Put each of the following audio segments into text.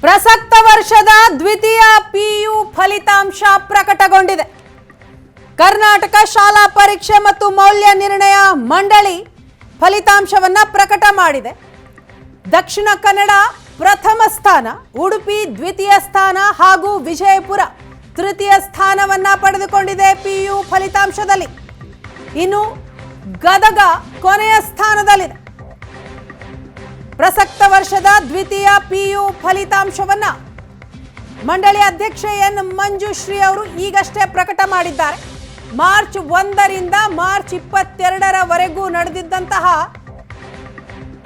ಪ್ರಸಕ್ತ ವರ್ಷದ ದ್ವಿತೀಯ ಪಿಯು ಫಲಿತಾಂಶ ಪ್ರಕಟಗೊಂಡಿದೆ. ಕರ್ನಾಟಕ ಶಾಲಾ ಪರೀಕ್ಷೆ ಮತ್ತು ಮೌಲ್ಯ ನಿರ್ಣಯ ಮಂಡಳಿ ಫಲಿತಾಂಶವನ್ನು ಪ್ರಕಟ ಮಾಡಿದೆ. ದಕ್ಷಿಣ ಕನ್ನಡ ಪ್ರಥಮ ಸ್ಥಾನ, ಉಡುಪಿ ದ್ವಿತೀಯ ಸ್ಥಾನ ಹಾಗೂ ವಿಜಯಪುರ ತೃತೀಯ ಸ್ಥಾನವನ್ನ ಪಡೆದುಕೊಂಡಿದೆ ಪಿಯು ಫಲಿತಾಂಶದಲ್ಲಿ. ಇನ್ನು ಗದಗ ಕೊನೆಯ ಸ್ಥಾನದಲ್ಲಿದೆ. ಪ್ರಸಕ್ತ ವರ್ಷದ ದ್ವಿತೀಯ ಪಿಯು ಫಲಿತಾಂಶವನ್ನ ಮಂಡಳಿ ಅಧ್ಯಕ್ಷೆ ಎನ್ ಮಂಜುಶ್ರೀ ಅವರು ಈಗಷ್ಟೇ ಪ್ರಕಟ ಮಾಡಿದ್ದಾರೆ. ಮಾರ್ಚ್ 1ರಿಂದ ಮಾರ್ಚ್ 22ರವರೆಗೂ ನಡೆದಿದ್ದಂತಹ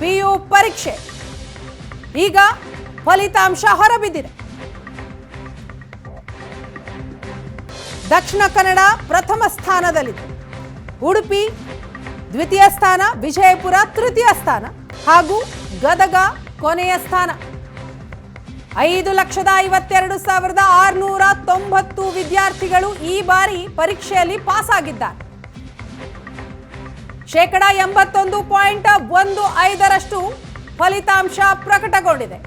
ಪಿಯು ಪರೀಕ್ಷೆ ಈಗ ಫಲಿತಾಂಶ ಹೊರಬಿದ್ದಿದೆ. ದಕ್ಷಿಣ ಕನ್ನಡ ಪ್ರಥಮ ಸ್ಥಾನದಲ್ಲಿದೆ, ಉಡುಪಿ ದ್ವಿತೀಯ ಸ್ಥಾನ, ವಿಜಯಪುರ ತೃತೀಯ ಸ್ಥಾನ ಹಾಗೂ ಗದಗ ಕೊನೆಯ ಸ್ಥಾನ. 5,52,690 ವಿದ್ಯಾರ್ಥಿಗಳು ಈ ಬಾರಿ ಪರೀಕ್ಷೆಯಲ್ಲಿ ಪಾಸ್ ಆಗಿದ್ದಾರೆ. 81.15% ಫಲಿತಾಂಶ ಪ್ರಕಟಗೊಂಡಿದೆ.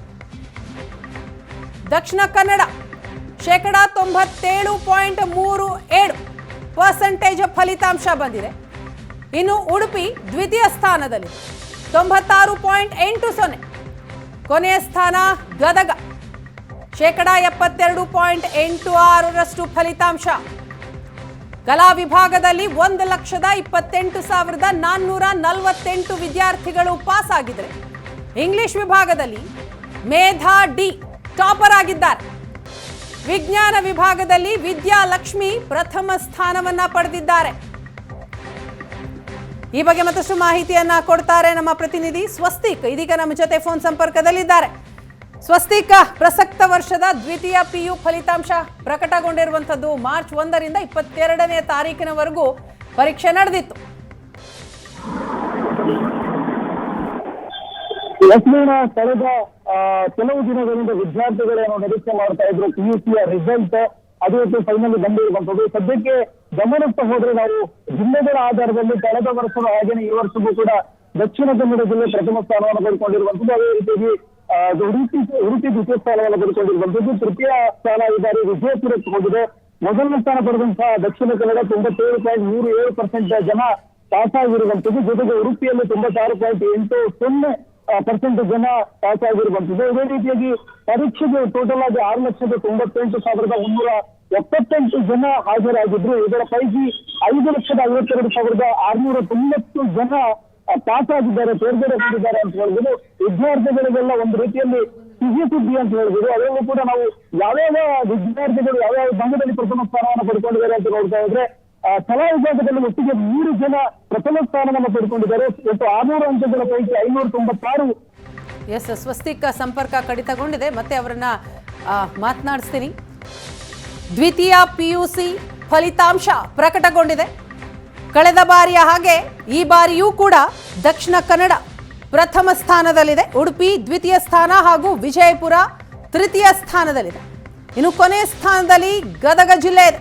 ದಕ್ಷಿಣ ಕನ್ನಡ 97.37% ಫಲಿತಾಂಶ ಬಂದಿದೆ. ಇನ್ನು ಉಡುಪಿ ದ್ವಿತೀಯ ಸ್ಥಾನದಲ್ಲಿ 96.80. ಕೊನೆಯ ಸ್ಥಾನ ಗದಗ 72.86% ಫಲಿತಾಂಶ. ಕಲಾ ವಿಭಾಗದಲ್ಲಿ 1,28,448 ವಿದ್ಯಾರ್ಥಿಗಳು ಪಾಸ್ ಆಗಿದ್ದಾರೆ. ಇಂಗ್ಲಿಷ್ ವಿಭಾಗದಲ್ಲಿ ಮೇಧಾ ಡಿ ಟಾಪರ್ ಆಗಿದ್ದಾರೆ. ವಿಜ್ಞಾನ ವಿಭಾಗದಲ್ಲಿ ವಿದ್ಯಾಲಕ್ಷ್ಮಿ ಪ್ರಥಮ ಸ್ಥಾನವನ್ನ ಪಡೆದಿದ್ದಾರೆ. ಈ ಬಗ್ಗೆ ಮತ್ತಷ್ಟು ಮಾಹಿತಿಯನ್ನ ಕೊಡ್ತಾರೆ ನಮ್ಮ ಪ್ರತಿನಿಧಿ ಸ್ವಸ್ತಿಕ್. ಇದೀಗ ನಮ್ಮ ಜೊತೆ ಫೋನ್ ಸಂಪರ್ಕದಲ್ಲಿದ್ದಾರೆ. ಸ್ವಸ್ತಿಕ್, ಪ್ರಸಕ್ತ ವರ್ಷದ ದ್ವಿತೀಯ ಪಿಯು ಫಲಿತಾಂಶ ಪ್ರಕಟಗೊಂಡಿರುವಂತದ್ದು ಮಾರ್ಚ್ 1ರಿಂದ 22ನೇ ತಾರೀಕಿನವರೆಗೂ ಪರೀಕ್ಷೆ ನಡೆದಿತ್ತು. ಲಕ್ಷ್ಮೀನ ಕಳೆದ ಕೆಲವು ದಿನಗಳಿಂದ ವಿದ್ಯಾರ್ಥಿಗಳೇನು ನಿರೀಕ್ಷೆ ಮಾಡ್ತಾ ಇದ್ರು ಪಿಯುಸಿಯ ರಿಸಲ್ಟ್ ಅದೇ ಫೈನಲ್ ಬಂದಿರುವಂತದ್ದು. ಸದ್ಯಕ್ಕೆ ಗಮನಿಸ್ತಾ ಹೋದ್ರೆ ನಾವು ಜಿಲ್ಲೆಗಳ ಆಧಾರದಲ್ಲಿ ಕಳೆದ ವರ್ಷದ ಹಾಗೇನೆ ಈ ವರ್ಷವೂ ಕೂಡ ದಕ್ಷಿಣ ಕನ್ನಡ ಜಿಲ್ಲೆ ಪ್ರಥಮ ಸ್ಥಾನವನ್ನು ಪಡೆದುಕೊಂಡಿರುವಂತದ್ದು. ಅದೇ ರೀತಿಯಾಗಿ ಉಡುಪಿ ದ್ವಿತೀಯ ಸ್ಥಾನವನ್ನು ಪಡೆದುಕೊಂಡಿರುವಂತದ್ದು. ತೃತೀಯ ಸ್ಥಾನ ಈ ಬಾರಿ ವಿಜಯಪುರಕ್ಕೆ ಹೋಗಿದೆ. ಮೊದಲನೇ ಸ್ಥಾನ ಪಡೆದಂತಹ ದಕ್ಷಿಣ ಕನ್ನಡ 97.37% ಜನ ಪಾಸ್ ಆಗಿರುವಂತದ್ದು. ಜೊತೆಗೆ ಉಡುಪಿಯಲ್ಲಿ 96.80% ಜನ ಪಾಸ್ ಆಗಿರುವಂತದ್ದು. ಇದೇ ರೀತಿಯಾಗಿ ಪರೀಕ್ಷೆಗೆ ಟೋಟಲ್ ಆಗಿ 6,98,178 ಜನ ಹಾಜರಾಗಿದ್ರು. ಇದರ ಪೈಕಿ 5,52,690 ಜನ ಪಾಸ್ ಆಗಿದ್ದಾರೆ, ತೇರ್ಗಡೆ ಹೊಂದಿದ್ದಾರೆ ಅಂತ ಹೇಳ್ಬೋದು. ವಿದ್ಯಾರ್ಥಿಗಳಿಗೆಲ್ಲ ಒಂದು ರೀತಿಯಲ್ಲಿ ಸಿಹಿ ಸುದ್ದಿ ಅಂತ ಹೇಳ್ಬೋದು. ಅದರಲ್ಲೂ ಕೂಡ ನಾವು ಯಾವ್ಯಾವ ವಿದ್ಯಾರ್ಥಿಗಳು ಯಾವ್ಯಾವ ಭಾಗದಲ್ಲಿ ಪ್ರಥಮ ಸ್ಥಾನವನ್ನು ಪಡ್ಕೊಂಡಿದ್ದಾರೆ ಅಂತ ನೋಡ್ತಾ ಇದ್ರೆ ಕಲಾ ವಿಭಾಗದಲ್ಲಿ ಒಟ್ಟಿಗೆ 3 ಜನ ಪ್ರಥಮ ಸ್ಥಾನವನ್ನು ಪಡ್ಕೊಂಡಿದ್ದಾರೆ. ಒಟ್ಟು 600 ಅಂಕಗಳ ಪೈಕಿ 596. ಎಸ್, ಸ್ವಸ್ತಿಕ್ ಸಂಪರ್ಕ ಕಡಿತಗೊಂಡಿದೆ, ಮತ್ತೆ ಅವರನ್ನ ಮಾತನಾಡಿಸ್ತೀನಿ. ದ್ವಿತೀಯ ಪಿಯುಸಿ ಫಲಿತಾಂಶ ಪ್ರಕಟಗೊಂಡಿದೆ. ಕಳೆದ ಬಾರಿಯ ಹಾಗೆ ಈ ಬಾರಿಯೂ ಕೂಡ ದಕ್ಷಿಣ ಕನ್ನಡ ಪ್ರಥಮ ಸ್ಥಾನದಲ್ಲಿದೆ, ಉಡುಪಿ ದ್ವಿತೀಯ ಸ್ಥಾನ ಹಾಗೂ ವಿಜಯಪುರ ತೃತೀಯ ಸ್ಥಾನದಲ್ಲಿದೆ. ಇನ್ನು ಕೊನೆಯ ಸ್ಥಾನದಲ್ಲಿ ಗದಗ ಜಿಲ್ಲೆ ಇದೆ.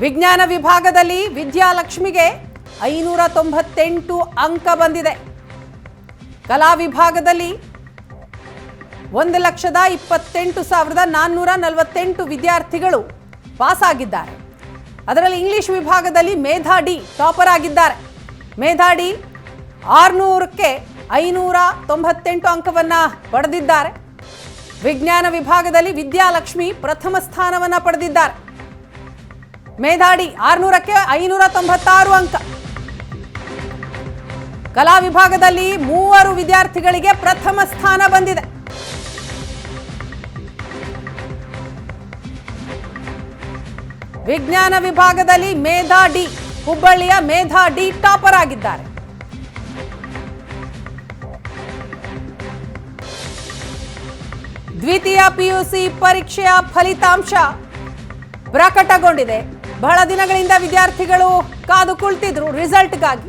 ವಿಜ್ಞಾನ ವಿಭಾಗದಲ್ಲಿ ವಿದ್ಯಾಲಕ್ಷ್ಮಿಗೆ 598 ಅಂಕ ಬಂದಿದೆ. ಕಲಾ ವಿಭಾಗದಲ್ಲಿ 1,28,448 ವಿದ್ಯಾರ್ಥಿಗಳು ಪಾಸ್ ಆಗಿದ್ದಾರೆ. ಅದರಲ್ಲಿ ಇಂಗ್ಲಿಷ್ ವಿಭಾಗದಲ್ಲಿ ಮೇಧಾ ಡಿ ಟಾಪರ್ ಆಗಿದ್ದಾರೆ. ಮೇಧಾ ಡಿ 600ಕ್ಕೆ 598 ಅಂಕವನ್ನು ಪಡೆದಿದ್ದಾರೆ. ವಿಜ್ಞಾನ ವಿಭಾಗದಲ್ಲಿ ವಿದ್ಯಾಲಕ್ಷ್ಮಿ ಪ್ರಥಮ ಸ್ಥಾನವನ್ನು ಪಡೆದಿದ್ದಾರೆ. ಮೇಧಾ ಡಿ 600ಕ್ಕೆ 596 ಅಂಕ. ಕಲಾ ವಿಭಾಗದಲ್ಲಿ 3 ವಿದ್ಯಾರ್ಥಿಗಳಿಗೆ ಪ್ರಥಮ ಸ್ಥಾನ ಬಂದಿದೆ. ವಿಜ್ಞಾನ ವಿಭಾಗದಲ್ಲಿ ಮೇಧಾ ಡಿ, ಹುಬ್ಬಳ್ಳಿಯ ಮೇಧಾ ಡಿ ಟಾಪರ್ ಆಗಿದ್ದಾರೆ. ದ್ವಿತೀಯ ಪಿಯುಸಿ ಪರೀಕ್ಷೆಯ ಫಲಿತಾಂಶ ಪ್ರಕಟಗೊಂಡಿದೆ. ಬಹಳ ದಿನಗಳಿಂದ ವಿದ್ಯಾರ್ಥಿಗಳು ಕಾದು ಕುಳಿತಿದ್ರು ರಿಸಲ್ಟ್ಗಾಗಿ.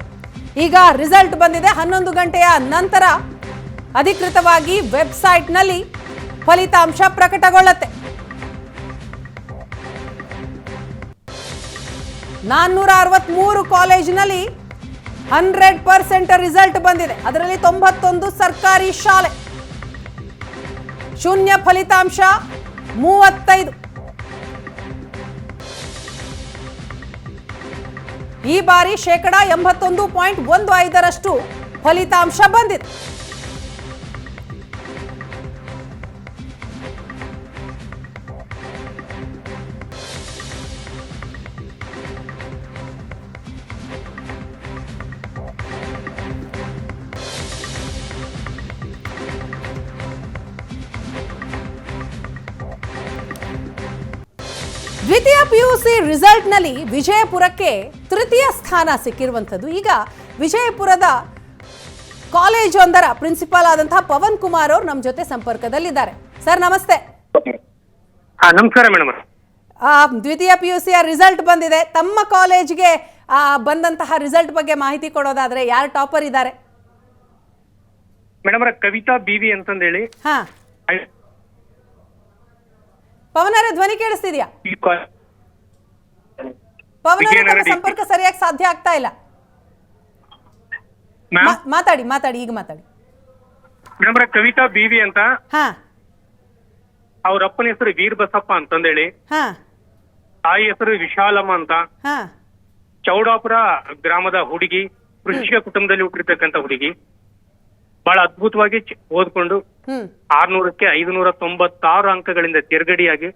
ಈಗ ರಿಸಲ್ಟ್ ಬಂದಿದೆ. 11 ಗಂಟೆಯ ನಂತರ ಅಧಿಕೃತವಾಗಿ ವೆಬ್ಸೈಟ್ನಲ್ಲಿ ಫಲಿತಾಂಶ ಪ್ರಕಟಗೊಳ್ಳುತ್ತೆ. 463 ಕಾಲೇಜಿನಲ್ಲಿ 100% ರಿಸಲ್ಟ್ ಬಂದಿದೆ. ಅದರಲ್ಲಿ 91 ಸರ್ಕಾರಿ ಶಾಲೆ, ಶೂನ್ಯ ಫಲಿತಾಂಶ 35. ಈ ಬಾರಿ 81.15% ಫಲಿತಾಂಶ ಬಂದಿದೆ. ದ್ವಿತೀಯ ಪಿಯುಸಿ ರಿಸಲ್ಟ್ನಲ್ಲಿ ವಿಜಯಪುರಕ್ಕೆ ತೃತೀಯ ಸ್ಥಾನ ಸಿಕ್ಕಿರುವಂಥದ್ದು. ಈಗ ವಿಜಯಪುರದ ಕಾಲೇಜೊಂದರ ಪ್ರಿನ್ಸಿಪಾಲ್ ಆದಂತಹ ಪವನ್ ಕುಮಾರ್ ಅವರು ನಮ್ಮ ಜೊತೆ ಸಂಪರ್ಕದಲ್ಲಿದ್ದಾರೆ. ಸರ್ ನಮಸ್ತೆ. ನಮಸ್ಕಾರ ಮೇಡಮ್. ದ್ವಿತೀಯ ಪಿಯುಸಿಯ ರಿಸಲ್ಟ್ ಬಂದಿದೆ. ತಮ್ಮ ಕಾಲೇಜ್ಗೆ ಬಂದಂತಹ ರಿಸಲ್ಟ್ ಬಗ್ಗೆ ಮಾಹಿತಿ ಕೊಡೋದಾದ್ರೆ ಯಾರು ಟಾಪರ್ ಇದ್ದಾರೆ? ಮೇಡಮ್ ಕವಿತಾ ಬಿವಿ ಅಂತಂದೇಳಿ. ಹಾ, ಪವನರ ಧ್ವನಿ ಕೇಳಿಸ್ತಿದ್ಯಾ? ಪವನರ ಸಂಪರ್ಕ ಸರಿಯಾಗಿ ಸಾಧ್ಯ ಆಗ್ತಾ ಇಲ್ಲ. ಮಾತಾಡಿ ಈಗ ಮಾತಾಡಿ. ಮೇಡಮ್ ಕವಿತಾ ಬಿವಿ ಅಂತ. ಹಾ, ಅವ್ರ ಅಪ್ಪನ ಹೆಸರು ವೀರ್ ಬಸಪ್ಪ ಅಂತಂದೇಳಿ. ಹಾ, ತಾಯಿ ಹೆಸರು ವಿಶಾಲಮ್ಮ ಅಂತ. ಹಾ, ಚೌಡಾಪುರ ಗ್ರಾಮದ ಹುಡುಗಿ, ಕೃಷಿಕ ಕುಟುಂಬದಲ್ಲಿ ಹುಟ್ಟಿರ್ತಕ್ಕಂಥ ಹುಡುಗಿ. ಬಹಳ ಅದ್ಭುತವಾಗಿ ಓದ್ಕೊಂಡು 600ಕ್ಕೆ 596 ಅಂಕಗಳಿಂದ ತಿರುಗಡಿಯಾಗಿ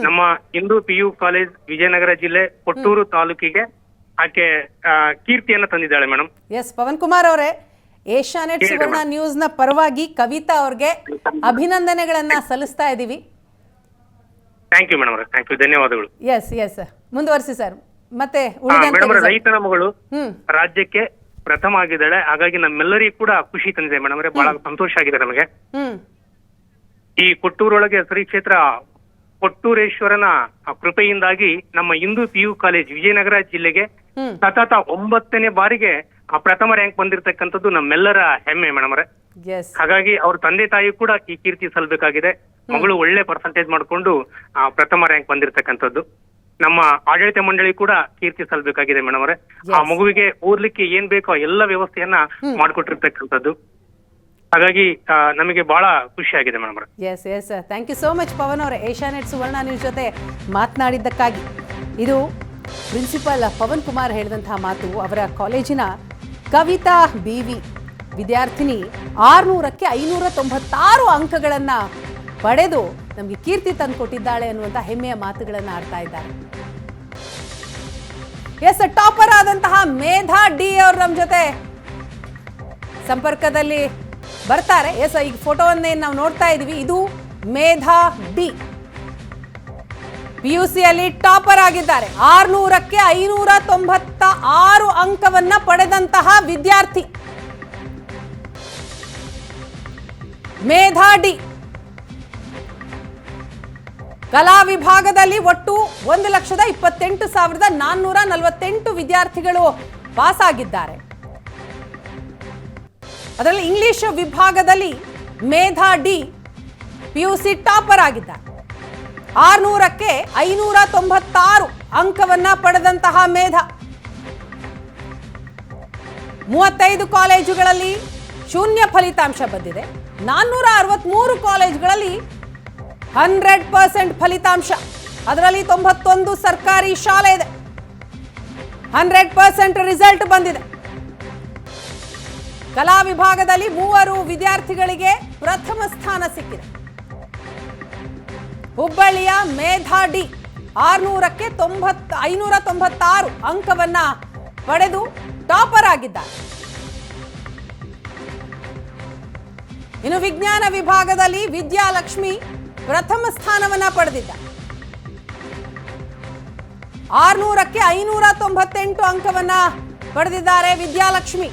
ನಮ್ಮ ಹಿಂದೂ PU ಕಾಲೇಜ್ ವಿಜಯನಗರ ಜಿಲ್ಲೆ ಕೊಟ್ಟೂರು ತಾಲೂಕಿಗೆ ಆಕೆ ಕೀರ್ತಿಯನ್ನ ತಂದಿದ್ದಾಳೆ ಮೇಡಮ್. ಎಸ್, ಪವನ್ ಕುಮಾರ್ ಅವರೇ, ಏಷ್ಯಾನೆಟ್ ಸುವರ್ಣ ನ್ಯೂಸ್ ನ ಪರವಾಗಿ ಕವಿತಾ ಅವ್ರಿಗೆ ಅಭಿನಂದನೆಗಳನ್ನ ಸಲ್ಲಿಸ್ತಾ ಇದ್ದೀವಿ. Thank you madam, thank you, ಧನ್ಯವಾದಗಳು. ಎಸ್ ಮುಂದುವರಿಸಿ ಸರ್. ಮತ್ತೆ ರೈತರ ಮಗಳು ರಾಜ್ಯಕ್ಕೆ ಪ್ರಥಮ ಆಗಿದ್ದಾಳೆ. ಹಾಗಾಗಿ ನಮ್ಮೆಲ್ಲರಿಗೂ ಕೂಡ ಖುಷಿ ತಂದಿದೆ ಮೇಡಮ್. ಬಹಳ ಸಂತೋಷ ಆಗಿದೆ ನಮಗೆ. ಈ ಕೊಟ್ಟೂರೊಳಗೆ ಶ್ರೀ ಕ್ಷೇತ್ರ ಕೊಟ್ಟೂರೇಶ್ವರನ ಕೃಪೆಯಿಂದಾಗಿ ನಮ್ಮ ಹಿಂದೂ PU ಕಾಲೇಜ್ ವಿಜಯನಗರ ಜಿಲ್ಲೆಗೆ ಸತತ 9ನೇ ಬಾರಿಗೆ ಪ್ರಥಮ ರ್ಯಾಂಕ್ ಬಂದಿರತಕ್ಕಂಥದ್ದು ನಮ್ಮೆಲ್ಲರ ಹೆಮ್ಮೆ ಮೇಡಮ್. ಹಾಗಾಗಿ ಅವ್ರ ತಂದೆ ತಾಯಿ ಕೂಡ ಈ ಕೀರ್ತಿ ಸಲ್ಲಬೇಕಾಗಿದೆ. ಮಗಳು ಒಳ್ಳೆ ಪರ್ಸೆಂಟೇಜ್ ಮಾಡ್ಕೊಂಡು ಪ್ರಥಮ ರ್ಯಾಂಕ್ ಬಂದಿರತಕ್ಕಂಥದ್ದು. ನಮ್ಮ ಆಡಳಿತ ಮಂಡಳಿ ಕೂಡ ಕೀರ್ತಿ ಸಲ್ಲಬೇಕಾಗಿದೆ ಮೇಡಮ್. ಆ ಮಗುವಿಗೆ ಓದ್ಲಿಕ್ಕೆ ಏನ್ ಬೇಕೋ ಎಲ್ಲ ವ್ಯವಸ್ಥೆಯನ್ನ ಮಾಡಿಕೊಟ್ಟಿರ್ತಕ್ಕಂಥದ್ದು. ಹಾಗಾಗಿ ನಮಗೆ ಬಹಳ ಖುಷಿ ಆಗಿದೆ madam. Yes, thank you so much Pavan ಅವರೇ, ಏಷ್ಯಾನೆಟ್ ಸುವರ್ಣ ನ್ಯೂಸ್ ಜೊತೆ ಮಾತನಾಡಿದ್ದಕ್ಕಾಗಿ. ಇದು ಪ್ರಿನ್ಸಿಪಲ್ ಪವನ್ ಕುಮಾರ್ ಹೇಳಿದಂತಹ ಮಾತು. ಅವರ ಕಾಲೇಜಿನ ಕವಿತಾ ಬಿವಿ ವಿದ್ಯಾರ್ಥಿನಿ 600ಕ್ಕೆ 596 ಅಂಕಗಳನ್ನ ಪಡೆದು ನಮಗೆ ಕೀರ್ತಿ ತಂದು ಕೊಟ್ಟಿದ್ದಾಳೆ ಅನ್ನುವಂಥ ಹೆಮ್ಮೆಯ ಮಾತುಗಳನ್ನು ಆಡ್ತಾ ಇದ್ದಾರೆ. ಎಸ್, ಟಾಪರ್ ಆದಂತಹ ಮೇಧಾ ಡಿ ಅವರು ನಮ್ಮ ಜೊತೆ ಸಂಪರ್ಕದಲ್ಲಿ ಬರ್ತಾರೆ. ಎಸ್, ಈಗ ಫೋಟೋವನ್ನೇನು ನಾವು ನೋಡ್ತಾ ಇದೀವಿ, ಇದು ಮೇಧಾ ಡಿ PUCಯಲ್ಲಿ ಟಾಪರ್ ಆಗಿದ್ದಾರೆ. 600ಕ್ಕೆ 596 ಅಂಕವನ್ನ ಪಡೆದಂತಹ ವಿದ್ಯಾರ್ಥಿ ಮೇಧಾ ಡಿ. ಕಲಾ ವಿಭಾಗದಲ್ಲಿ ಒಟ್ಟು 1,28,448 ವಿದ್ಯಾರ್ಥಿಗಳು ಪಾಸ್ ಆಗಿದ್ದಾರೆ. ಅದರಲ್ಲಿ ಇಂಗ್ಲಿಷ್ ವಿಭಾಗದಲ್ಲಿ ಮೇಧಾ ಡಿ PUC ಟಾಪರ್ ಆಗಿದ್ದಾರೆ. 600ಕ್ಕೆ 596 ಅಂಕವನ್ನ ಪಡೆದಂತಹ ಮೇಧಾ 35 ಕಾಲೇಜುಗಳಲ್ಲಿ ಶೂನ್ಯ ಫಲಿತಾಂಶ ಬಂದಿದೆ. 463 ಕಾಲೇಜುಗಳಲ್ಲಿ 100% ಫಲಿತಾಂಶ. ಅದರಲ್ಲಿ 91 ಸರ್ಕಾರಿ ಶಾಲೆ ಇದೆ. 100% ರಿಸಲ್ಟ್ ಬಂದಿದೆ. ಕಲಾ ವಿಭಾಗದಲ್ಲಿ 3 ವಿದ್ಯಾರ್ಥಿಗಳಿಗೆ ಪ್ರಥಮ ಸ್ಥಾನ ಸಿಕ್ಕಿದೆ. ಹುಬ್ಬಳ್ಳಿಯ ಮೇಧಾ ಡಿ 600ಕ್ಕೆ 596 ಅಂಕವನ್ನ ಪಡೆದು ಟಾಪರ್ ಆಗಿದ್ದಾರೆ. ಇನ್ನು ವಿಜ್ಞಾನ ವಿಭಾಗದಲ್ಲಿ ವಿದ್ಯಾಲಕ್ಷ್ಮಿ ಪ್ರಥಮ ಸ್ಥಾನವನ್ನ ಪಡೆದಿದ್ದ. 600ಕ್ಕೆ 598 ಅಂಕವನ್ನ ಪಡೆದಿದ್ದಾರೆ ವಿದ್ಯಾಲಕ್ಷ್ಮಿ.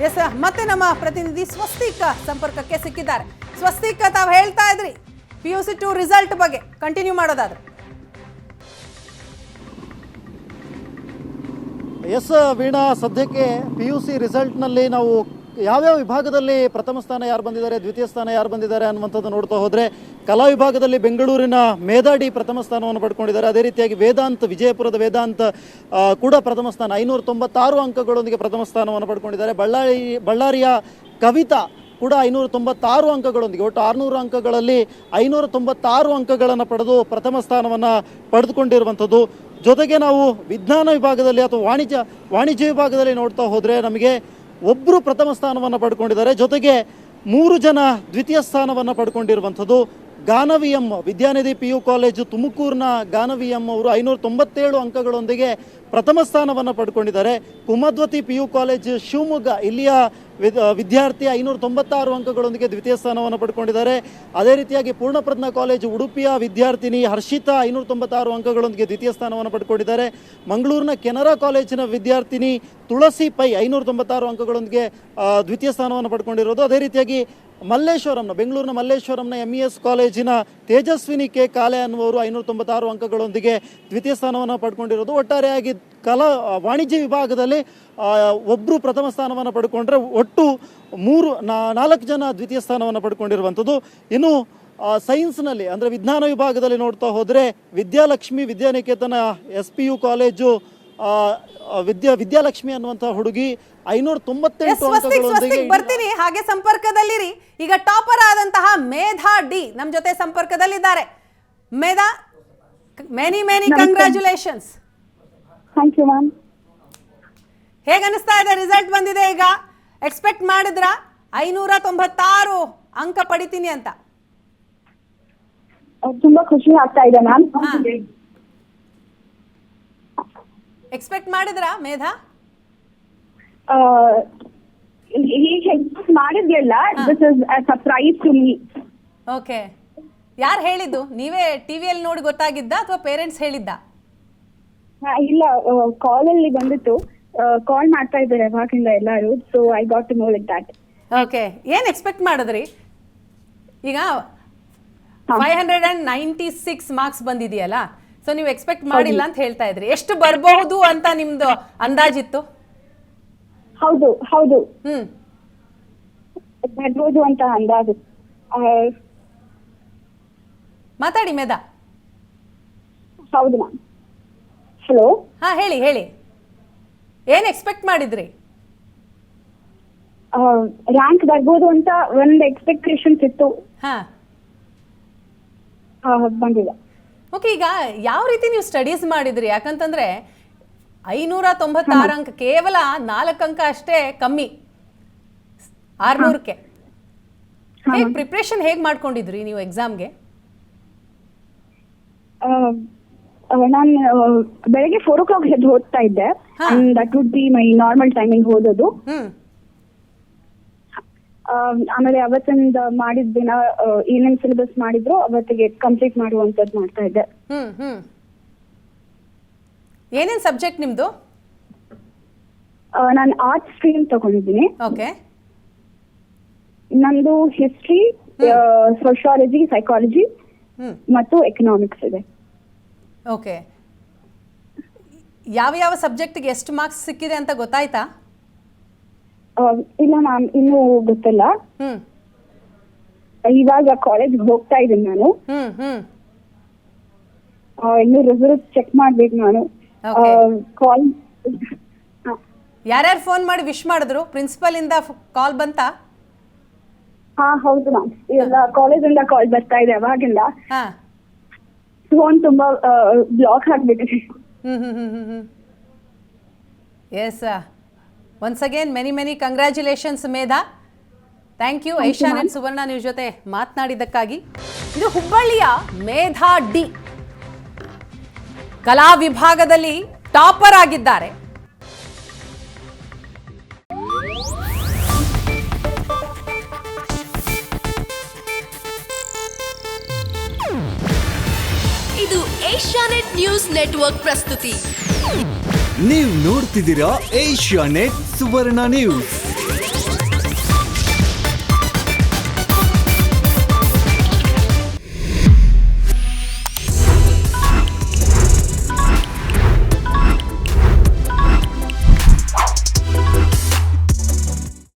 ಎಸ್, ಮತ್ತೆ ನಮ್ಮ ಪ್ರತಿನಿಧಿ ಸ್ವಸ್ತಿಕ್ ಸಂಪರ್ಕಕ್ಕೆ ಸಿಕ್ಕಿದ್ದಾರೆ. ಸ್ವಸ್ತಿಕ್, ತಾವು ಹೇಳ್ತಾ ಇದ್ರಿ PUC 2 ರಿಸಲ್ಟ್ ಬಗ್ಗೆ ಕಂಟಿನ್ಯೂ ಮಾಡೋದಾದ್ರೆ. ಎಸ್ ವೀಣಾ, ಸದ್ಯಕ್ಕೆ PUC ರಿಸಲ್ಟ್ನಲ್ಲಿ ನಾವು ಯಾವ್ಯಾವ ವಿಭಾಗದಲ್ಲಿ ಪ್ರಥಮ ಸ್ಥಾನ ಯಾರು ಬಂದಿದ್ದಾರೆ, ದ್ವಿತೀಯ ಸ್ಥಾನ ಯಾರು ಬಂದಿದ್ದಾರೆ ಅನ್ನುವಂಥದ್ದು ನೋಡ್ತಾ ಹೋದರೆ, ಕಲಾ ವಿಭಾಗದಲ್ಲಿ ಬೆಂಗಳೂರಿನ ಮೇಧಾ ಡಿ ಪ್ರಥಮ ಸ್ಥಾನವನ್ನು ಪಡ್ಕೊಂಡಿದ್ದಾರೆ. ಅದೇ ರೀತಿಯಾಗಿ ವೇದಾಂತ್, ವಿಜಯಪುರದ ವೇದಾಂತ್ ಕೂಡ ಪ್ರಥಮ ಸ್ಥಾನ 596 ಅಂಕಗಳೊಂದಿಗೆ ಪ್ರಥಮ ಸ್ಥಾನವನ್ನು ಪಡ್ಕೊಂಡಿದ್ದಾರೆ. ಬಳ್ಳಾರಿಯ ಕವಿತಾ ಕೂಡ 596 ಅಂಕಗಳೊಂದಿಗೆ ಒಟ್ಟು 600 ಅಂಕಗಳಲ್ಲಿ 596 ಅಂಕಗಳನ್ನು ಪಡೆದು ಪ್ರಥಮ ಸ್ಥಾನವನ್ನು ಪಡೆದುಕೊಂಡಿರುವಂಥದ್ದು. ಜೊತೆಗೆ ನಾವು ವಿಜ್ಞಾನ ವಿಭಾಗದಲ್ಲಿ ಅಥವಾ ವಾಣಿಜ್ಯ ವಿಭಾಗದಲ್ಲಿ ನೋಡ್ತಾ ಹೋದರೆ ನಮಗೆ ಒಬ್ಬರು ಪ್ರಥಮ ಸ್ಥಾನವನ್ನು ಪಡ್ಕೊಂಡಿದ್ದಾರೆ. ಜೊತೆಗೆ 3 ಜನ ದ್ವಿತೀಯ ಸ್ಥಾನವನ್ನು ಪಡ್ಕೊಂಡಿರುವಂಥದ್ದು. ಗಾನವಿ ಎಂ ವಿದ್ಯಾನಿಧಿ PU ಕಾಲೇಜು ತುಮಕೂರಿನ ಗಾನವಿ ಎಂ ಅವರು 597 ಅಂಕಗಳೊಂದಿಗೆ ಪ್ರಥಮ ಸ್ಥಾನವನ್ನು ಪಡ್ಕೊಂಡಿದ್ದಾರೆ. ಕುಮದ್ವತಿ PU ಕಾಲೇಜು ಶಿವಮೊಗ್ಗ ಇಲ್ಲಿಯ ವಿದ್ಯಾರ್ಥಿ 596 ಅಂಕಗಳೊಂದಿಗೆ ದ್ವಿತೀಯ ಸ್ಥಾನವನ್ನು ಪಡ್ಕೊಂಡಿದ್ದಾರೆ. ಅದೇ ರೀತಿಯಾಗಿ ಪೂರ್ಣಪ್ರಜ್ಞಾ ಕಾಲೇಜು ಉಡುಪಿಯ ವಿದ್ಯಾರ್ಥಿನಿ ಹರ್ಷಿತಾ 596 ಅಂಕಗಳೊಂದಿಗೆ ದ್ವಿತೀಯ ಸ್ಥಾನವನ್ನು ಪಡ್ಕೊಂಡಿದ್ದಾರೆ. ಮಂಗಳೂರಿನ ಕೆನರಾ ಕಾಲೇಜಿನ ವಿದ್ಯಾರ್ಥಿನಿ ತುಳಸಿ ಪೈ 596 ಅಂಕಗಳೊಂದಿಗೆ ದ್ವಿತೀಯ ಸ್ಥಾನವನ್ನು ಪಡ್ಕೊಂಡಿರೋದು. ಅದೇ ರೀತಿಯಾಗಿ ಬೆಂಗಳೂರಿನ ಮಲ್ಲೇಶ್ವರಂನ MES ಕಾಲೇಜಿನ ತೇಜಸ್ವಿನಿ ಕೆ ಕಾಲೆ ಅನ್ನುವರು 596 ಅಂಕಗಳೊಂದಿಗೆ ದ್ವಿತೀಯ ಸ್ಥಾನವನ್ನು ಪಡ್ಕೊಂಡಿರೋದು. ಒಟ್ಟಾರೆಯಾಗಿ ವಾಣಿಜ್ಯ ವಿಭಾಗದಲ್ಲಿ ಒಬ್ಬರು ಪ್ರಥಮ ಸ್ಥಾನವನ್ನು ಪಡ್ಕೊಂಡ್ರೆ ಒಟ್ಟು 4 ಜನ ದ್ವಿತೀಯ ಸ್ಥಾನವನ್ನು ಪಡ್ಕೊಂಡಿರುವಂಥದ್ದು. ಇನ್ನು ಸೈನ್ಸ್ನಲ್ಲಿ ಅಂದರೆ ವಿಜ್ಞಾನ ವಿಭಾಗದಲ್ಲಿ ನೋಡ್ತಾ ಹೋದರೆ ವಿದ್ಯಾಲಕ್ಷ್ಮಿ ವಿದ್ಯಾನಿಕೇತನ SPU ಕಾಲೇಜು ವಿದ್ಯಾಲಕ್ಷ್ಮಿ ಅನ್ನುವಂಥ ಹುಡುಗಿ 598 ಅಂಕಗಳೊಂದಿಗೆ ಬರ್ತೀನಿ. ಹಾಗೆ ಸಂಪರ್ಕದಲ್ಲಿರಿ. ಈಗ ಟಾಪರ್ ಆದಂತಹ ಮೇಧಾ ಡಿ ನಮ್ಮ ಜೊತೆ ಸಂಪರ್ಕದಲ್ಲಿದ್ದಾರೆ. Medha, many congratulations. Thank you ma'am. ಹೇಗೆ ಅನಿಸ್ತಾ ಇದೆ? ರಿಸಲ್ಟ್ ಬಂದಿದೆ, ಈಗ ಎಕ್ಸ್ಪೆಕ್ಟ್ ಮಾಡಿದ್ರಾ 596 ಅಂಕ ಪಡಿತೀನಿ ಅಂತ? ತುಂಬಾ ಖುಷಿ ಆಗ್ತಾ ಇದೆ ಮ್ಯಾಮ್. ಎಕ್ಸ್ಪೆಕ್ಟ್ ಮಾಡಿದ್ರಾ ಮೇಧಾ? ಮಾಡಿದ್ಲಿಲ್ಲ. This is a surprise to me. Okay. ಯಾರು ಹೇಳಿದ್ದು? ನೀವೇ ಟಿವಿಯಲ್ಲಿ ನೋಡಿ ಗೊತ್ತಾಗಿದ್ದ ಅಥವಾ ಪೇರೆಂಟ್ಸ್ ಹೇಳಿದ್ದ? ಇಲ್ಲ, ಕಾಲಲ್ಲಿ ಬಂದಿತ್ತು. ಕಾಲ್ ಮಾಡ್ತಾ ಇದ್ದಾರೆ ಅವಾಗಿಂದ ಎಲ್ಲರೂ. So I got to know like that. Okay. ಏನು ಎಕ್ಸ್ಪೆಕ್ಟ್ ಮಾಡಿದ್ರಿ? ಈಗ 596 ಮಾರ್ಕ್ಸ್ ಬಂದಿದೆಯಲ್ಲ, ಸೊ ನೀವು ಎಕ್ಸ್ಪೆಕ್ಟ್ ಮಾಡಿಲ್ಲ ಅಂತ ಹೇಳ್ತಾ ಇದ್ರಿ. ಎಷ್ಟು ಬರಬಹುದು ಅಂತ ನಿಮ್ದು ಅಂದಾಜಿತ್ತು? ಹೌದು ಬರ್ಬೋದು ಅಂತ ಅಂದಾಜು. ಮಾತಾಡಿ ಮೇಧಾ. ಹೌದು ಮ್ಯಾಮ್. ಹಲೋ. ಹಾ, ಹೇಳಿ. ಏನ್ ಎಕ್ಸ್ಪೆಕ್ಟ್ ಮಾಡಿದ್ರಿ? ರ್ಯಾಂಕ್ ಬರ್ಬೋದು ಅಂತ ಒಂದು ಎಕ್ಸ್ಪೆಕ್ಟೇಷನ್ಸ್ ಇತ್ತು. ಬಂದಿದೆ. ಓಕೆ. ಈಗ ಯಾವ ರೀತಿ ನೀವು ಸ್ಟಡೀಸ್ ಮಾಡಿದ್ರಿ? ಯಾಕಂತಂದ್ರೆ 596 ಅಂಕ, ಕೇವಲ 4 ಅಂಕ ಅಷ್ಟೇ ಕಮ್ಮಿ 600ಕ್ಕೆ. ಹೇಗೆ ಪ್ರಿಪ್ರೇಷನ್ ಹೇಗೆ ಮಾಡ್ಕೊಂಡಿದ್ರಿ ನೀವು ಎಕ್ಸಾಮ್ಗೆ? ನಾನು ಬೆಳಗ್ಗೆ 4 o'clock ಎದ್ದು ಓದ್ತಾ ಇದ್ದೆ. That would be my normal timing ಓದೋದು. ಆಮೇಲೆ ಅವತ್ತಿಂದ ಮಾಡಿದ ದಿನ ಏನೇನು ಸಿಲೆಬಸ್ ಮಾಡಿದ್ರು ಅವತ್ತಿಗೆ ಕಂಪ್ಲೀಟ್ ಮಾಡುವಂಥದ್ದು ಮಾಡ್ತಾ ಇದ್ದೆ. ಏನೇನು ಸಬ್ಜೆಕ್ಟ್ ನಿಮ್ದು? ನಾನು ಆರ್ಟ್ಸ್ ಸ್ಟ್ರೀಮ್ ತಗೊಂಡಿದ್ದೀನಿ. ಓಕೆ. ನಂದು ಹಿಸ್ಟ್ರಿ, ಸೋಶಿಯಾಲಜಿ, ಸೈಕಾಲಜಿ ಮತ್ತು ಎಕನಾಮಿಕ್ಸ್ ಇದೆ. ಓಕೆ. ಯಾವ ಸಬ್ಜೆಕ್ಟ್ಗೆ ಎಷ್ಟು ಮಾರ್ಕ್ಸ್ ಸಿಕ್ಕಿದೆ ಅಂತ ಗೊತ್ತಾಯ್ತಾ? ಇಲ್ಲ ಮ್ಯಾಮ್, ಇನ್ನೂ ಗೊತ್ತಿಲ್ಲ. ಇವಾಗ ಕಾಲೇಜ್ಗೆ ಹೋಗ್ತಾ ಇದ್ದೀನಿ ನಾನು. ಇನ್ನು ರಿಸಲ್ಟ್ ಚೆಕ್ ಮಾಡ್ಬೇಕು ನಾನು. ಕಾಲ್ ಯಾರ್ಯಾರು ಫೋನ್ ಮಾಡಿ ವಿಶ್ ಮಾಡಿದ್ರು? ಪ್ರಿನ್ಸಿಪಲ್ ಇಂದ ಕಾಲ್ ಬಂತಾ? ಹೌದು ಮ್ಯಾಮ್. ಎಲ್ಲ ಕಾಲೇಜಿಂದ ಕಾಲ್ ಬರ್ತಾ ಇದೆ ಅವಾಗಿಂದ. ಫೋನ್ ತುಂಬಾ ಬ್ಲಾಕ್ ಆಗ್ಬಿಟ್ಟಿದೆ. Yes. Once again many congratulations Medha. Thank you Asianet Suvarna news ಜೊತೆ ಮಾತನಾಡಿದ್ದಕ್ಕಾಗಿ. ಇದು ಹುಬ್ಬಳ್ಳಿಯ ಮೇಧಾ ಡಿ, ಕಲಾ ವಿಭಾಗದಲ್ಲಿ ಟಾಪರ್ ಆಗಿದ್ದಾರೆ. ಇದು ಏಷ್ಯಾನೆಟ್ ನ್ಯೂಸ್ ನೆಟ್ವರ್ಕ್ ಪ್ರಸ್ತುತಿ. ನೀವು ನೋಡ್ತಿದ್ದೀರಾ ಏಷ್ಯಾನೆಟ್ ಸುವರ್ಣ ನ್ಯೂಸ್.